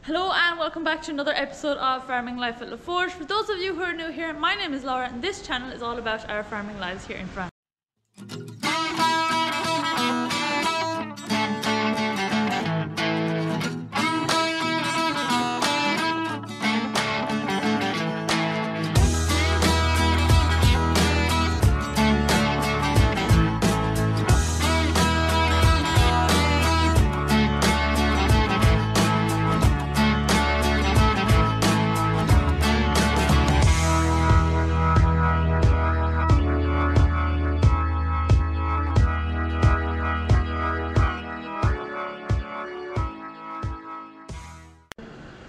Hello and welcome back to another episode of Farming Life at La Forge. For those of you who are new here, my name is Laura and this channel is all about our farming lives here in France.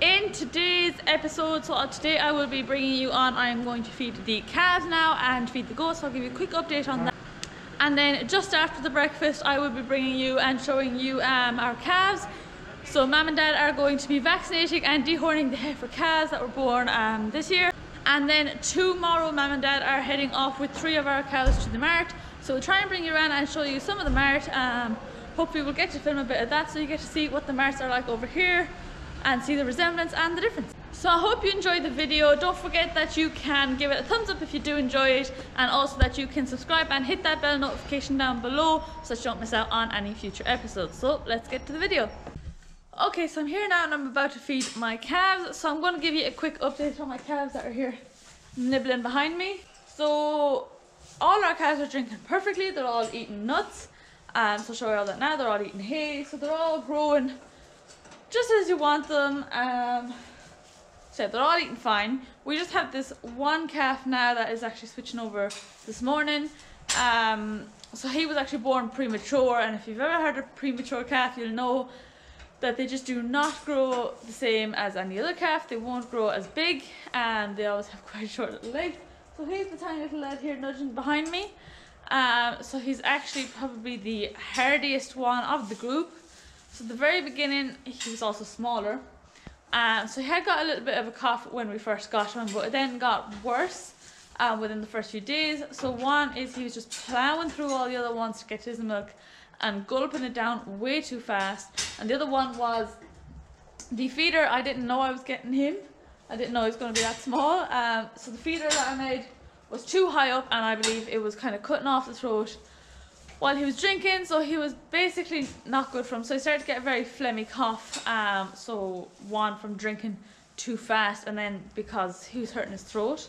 In today's episode, today I will be bringing you on, I'm going to feed the calves now and feed the goats, so I'll give you a quick update on that. And then just after the breakfast I will be bringing you and showing you our calves. So Mum and Dad are going to be vaccinating and dehorning the heifer calves that were born this year. And then tomorrow Mum and Dad are heading off with 3 of our cows to the Mart. So we'll try and bring you around and show you some of the Mart. Hopefully we'll get to film a bit of that so you get to see what the Marts are like over here and see the resemblance and the difference. So I hope you enjoyed the video. Don't forget that you can give it a thumbs up if you do enjoy it, and also that you can subscribe and hit that bell notification down below so that you don't miss out on any future episodes. So let's get to the video. Okay, so I'm here now and I'm about to feed my calves. So I'm going to give you a quick update on my calves that are here nibbling behind me. So all our calves are drinking perfectly. They're all eating nuts. So I'll show you all that now. They're all eating hay. So they're all growing just as you want them. So they're all eating fine. We just have this one calf now that is actually switching over this morning. So he was actually born premature, and if you've ever had a premature calf, you'll know that they just do not grow the same as any other calf. They won't grow as big, and they always have quite short little legs. So here's the tiny little lad here nudging behind me. So he's actually probably the hardiest one of the group. So at the very beginning, he was also smaller. So he had got a little bit of a cough when we first got him, but it then got worse within the first few days. So one is he was just plowing through all the other ones to get his milk and gulping it down way too fast. And the other one was the feeder. I didn't know I was getting him. I didn't know he was going to be that small. So the feeder that I made was too high up, and I believe it was kind of cutting off the throat while he was drinking, so he was basically not good for him. So he started to get a very phlegmy cough, so one from drinking too fast, and then because he was hurting his throat.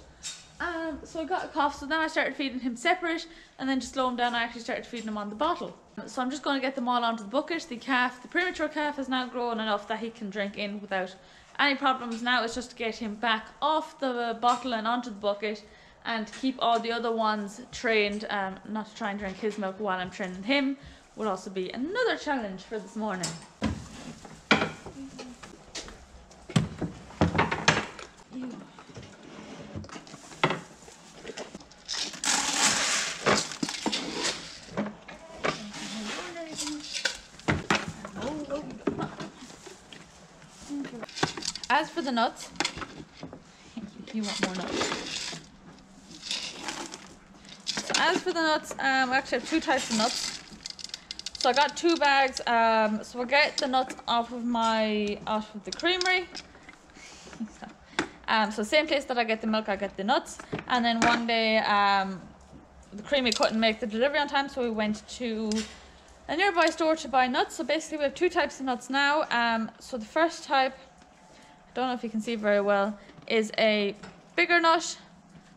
So I got a cough, so then I started feeding him separate, and then to slow him down I actually started feeding him on the bottle. So I'm just going to get them all onto the bucket. The premature calf has now grown enough that he can drink in without any problems. Now it's just to get him back off the bottle and onto the bucket, and to keep all the other ones trained, not to try and drink his milk while I'm training him would also be another challenge for this morning. As for the nuts, you want more nuts. As for the nuts, we actually have 2 types of nuts. So I got 2 bags. So we'll get the nuts off of the creamery. So same place that I get the milk, I get the nuts. And then one day, the creamery couldn't make the delivery on time, so we went to a nearby store to buy nuts. So basically we have 2 types of nuts now. So the first type, I don't know if you can see very well, is a bigger nut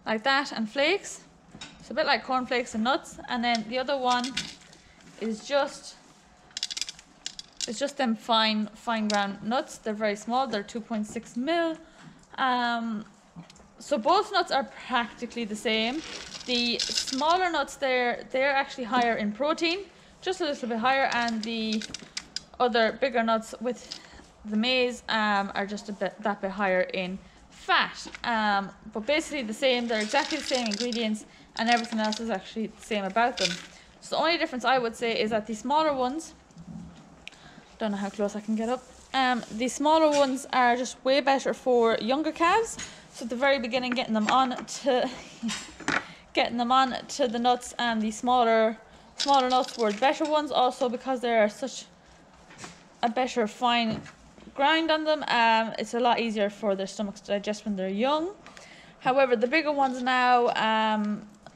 like that and flakes. It's a bit like cornflakes and nuts. And then the other one is just them fine ground nuts. They're very small. They're 2.6 mil. So both nuts are practically the same. The smaller nuts, they're actually higher in protein, just a little bit higher, and the other bigger nuts with the maize are just that bit higher in fat. But basically the same. They're exactly the same ingredients, and everything else is actually the same about them. So the only difference I would say is that the smaller ones, don't know how close I can get up, the smaller ones are just way better for younger calves. So at the very beginning, getting them on to the nuts, and the smaller nuts were the better ones, also because they are such a better fine grind on them. It's a lot easier for their stomachs to digest when they're young. However, the bigger ones now,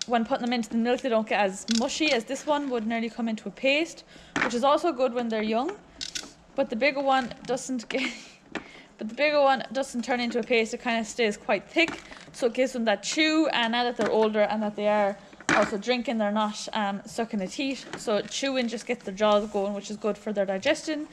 when putting them into the milk, they don't get as mushy as this one would nearly come into a paste, which is also good when they're young. But the bigger one doesn't get, but the bigger one doesn't turn into a paste. It kind of stays quite thick, so it gives them that chew. And now that they're older and that they are also drinking, they're not sucking a teat. So chewing just gets their jaws going, which is good for their digestion.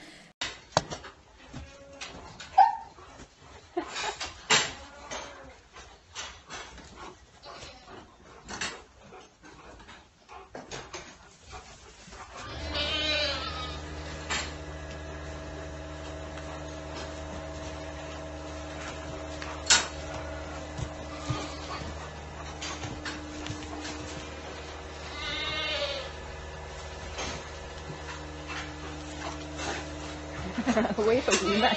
Away from you, man.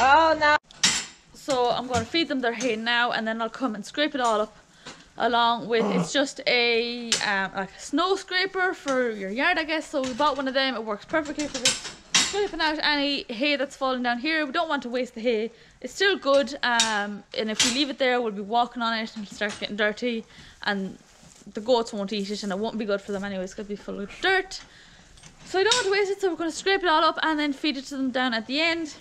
Oh no. So I'm going to feed them their hay now, and then I'll come and scrape it all up along with, it's just a like a snow scraper for your yard, I guess. So we bought one of them. It works perfectly for just scraping out any hay that's falling down here. We don't want to waste the hay. It's still good, and if we leave it there, we'll be walking on it and it'll start getting dirty, and the goats won't eat it, and it won't be good for them anyway. It's going to be full of dirt. So I don't want to waste it, so we're going to scrape it all up and then feed it to them down at the end.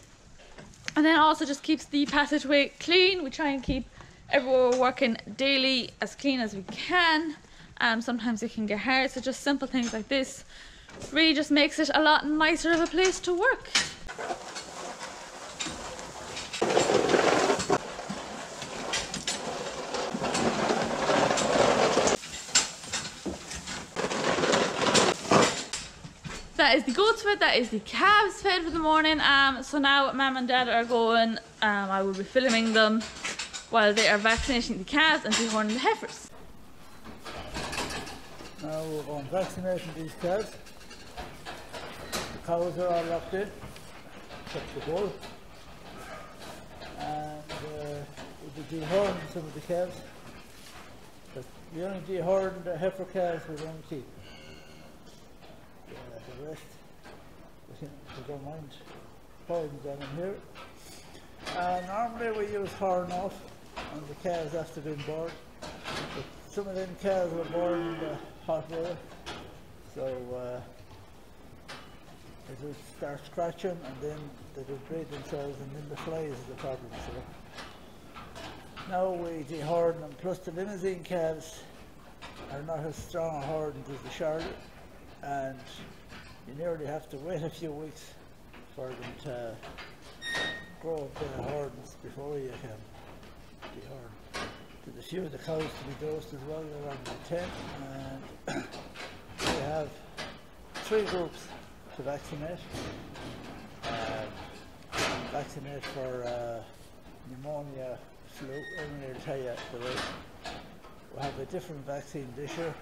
And then also just keeps the passageway clean. We try and keep everywhere we're working daily as clean as we can. Sometimes it can get hard, so just simple things like this really just makes it a lot nicer of a place to work. That is the goats fed, that is the calves fed for the morning. So now Mum and Dad are going, I will be filming them while they are vaccinating the calves and dehorning the heifers. Now we're going vaccinating these calves. The cows are all locked in, except the bull. And we'll be dehorning some of the calves. But we only dehorn the heifer calves we don't keep. The rest, we don't mind horns on them here. Normally we use horn off on the calves after being born. But some of them calves were born in the hot weather, so it would start scratching and then they would breed themselves, and then the flies is the problem. So now we dehorn them, plus the limousine calves are not as strong a horns as the Charlotte, and you nearly have to wait a few weeks for them to grow up their horns before you can dehorn. There's a few of the cows to be dosed as well, around the 10, and we have 3 groups to vaccinate. Vaccinate for pneumonia, flu, I'm going to tell you the rate. We have a different vaccine this year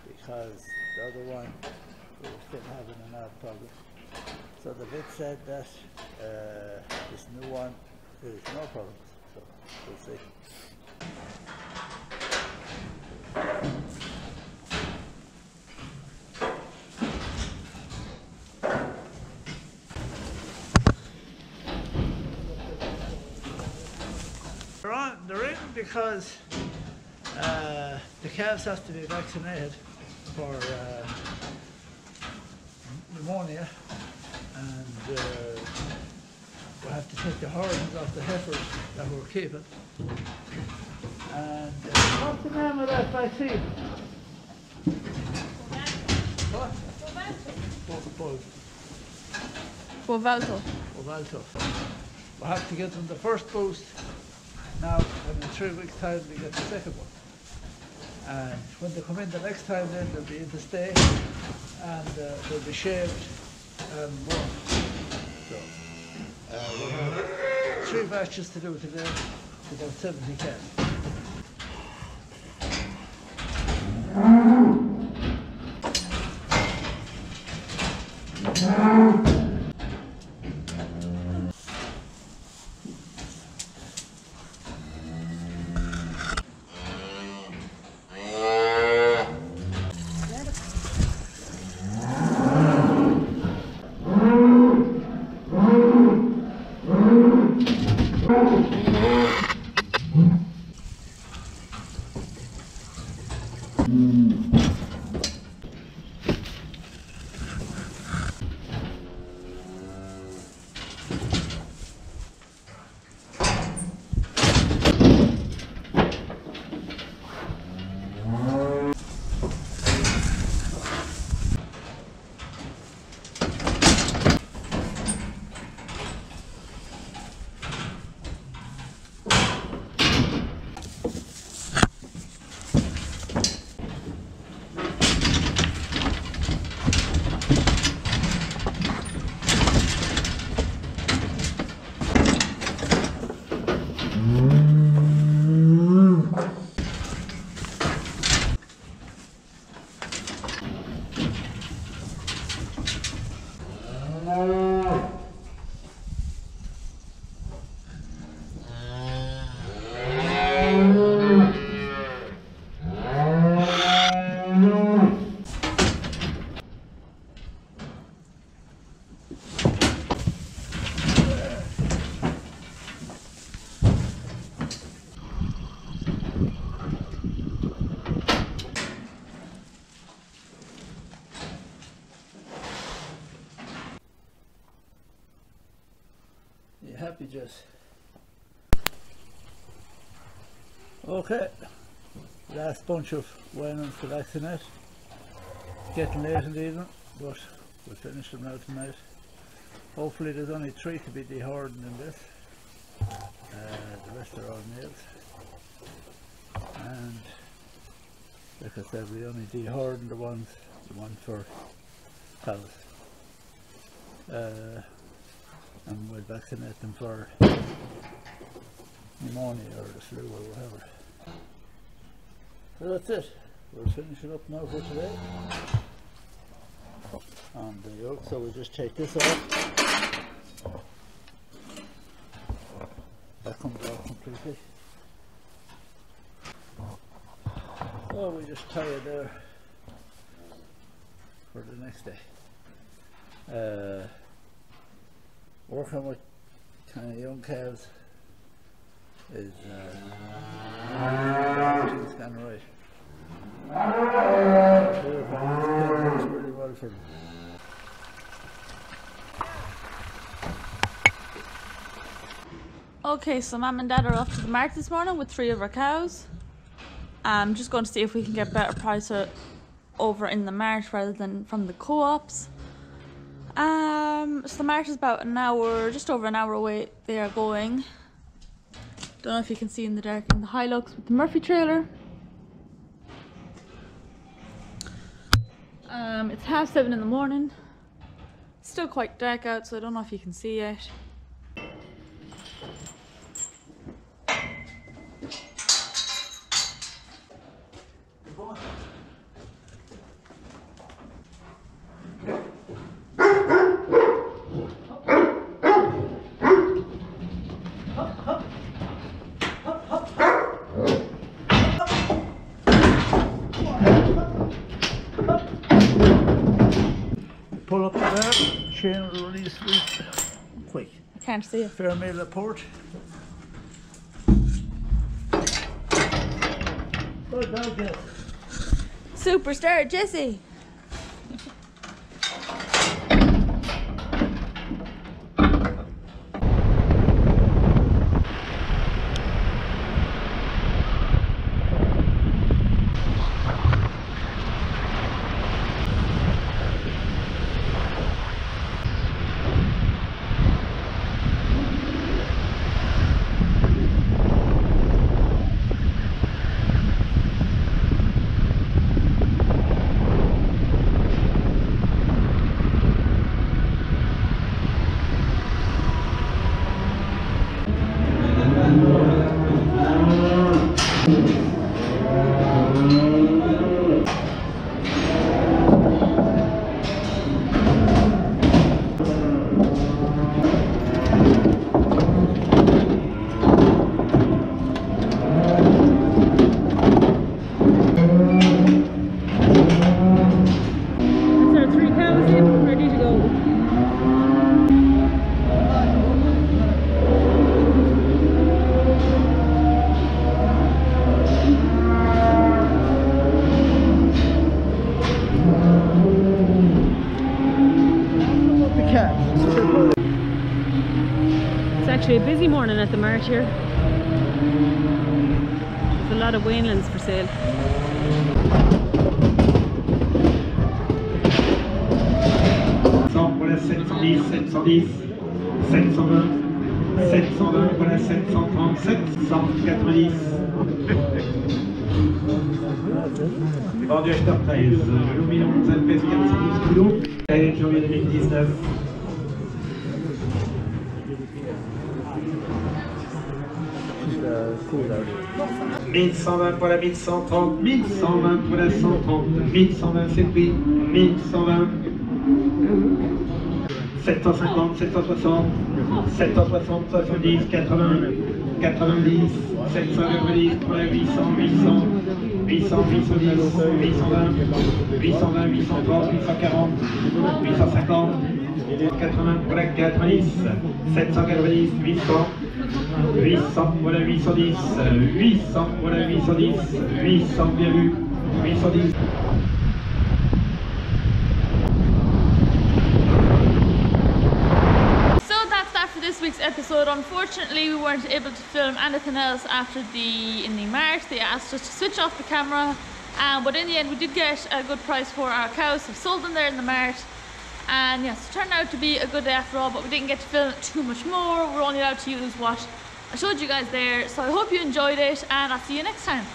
because the other one we were still having an odd problem. So the vet said that this new one is no problem, so we'll see. They're in because the calves have to be vaccinated for pneumonia, and we have to take the horns off the heifers that we're keeping. And what's the name of that vaccine? What? Bovalto. Bovalto. We have to get them the first boost now, and in 3 weeks' time we get the second one. And when they come in the next time, then they'll be in the stay, and they'll be shaved and warm. So we have 3 batches to do today, about 70 calves. You happy, Jess? Okay, last bunch of whinings to vaccinate. It's getting late in the evening, but we'll finish them now tonight. Hopefully there's only 3 to be dehorning in this. The rest are all males. And like I said, we only dehorn the one for cows. And we'll vaccinate them for pneumonia or the flu or whatever. So that's it. We're finishing up now for today. And there you go. So we just take this off. That comes off completely. So we just tie it there for the next day. Working with kind of young calves is everything's kind of right. It's really well for them. Okay, so Mum and Dad are off to the Mart this morning with 3 of our cows. I'm just going to see if we can get better price over in the Mart rather than from the co-ops. So the Mart is about an hour, just over an hour away. They are going. Don't know if you can see in the dark in the Hilux with the Murphy trailer. It's 7:30 in the morning. It's still quite dark out, so I don't know if you can see yet. Pull up there, chain will release quick. I can't see it. Fairmail Laporte. Good dog, Jess. Superstar Jessie. actually a busy morning at the Mart here. There's a lot of weanlings for sale. 710, 710, 720, 720, voilà 730, 790. Vendu acheteur 13, le loup mondial pèse 412 kg, et janvier 2019. « 1120 pour la 1130, 1120 pour la 130, 1120 c'est pris, 1120, 750, 760, 760, 70, 80, 90, 790 pour la 800, 800, 800, 810, 820, 820, 830, 840, 850, 80 pour la 90, 790, 800, 800 pour la 810, 800 pour la 810, 800 bien vu, 810. This week's episode, unfortunately we weren't able to film anything else after in the Mart. They asked us to switch off the camera, but in the end we did get a good price for our cows. We've sold them there in the Mart, and yes, it turned out to be a good day after all, but we didn't get to film too much more. We're only allowed to use what I showed you guys there. So I hope you enjoyed it, and I'll see you next time.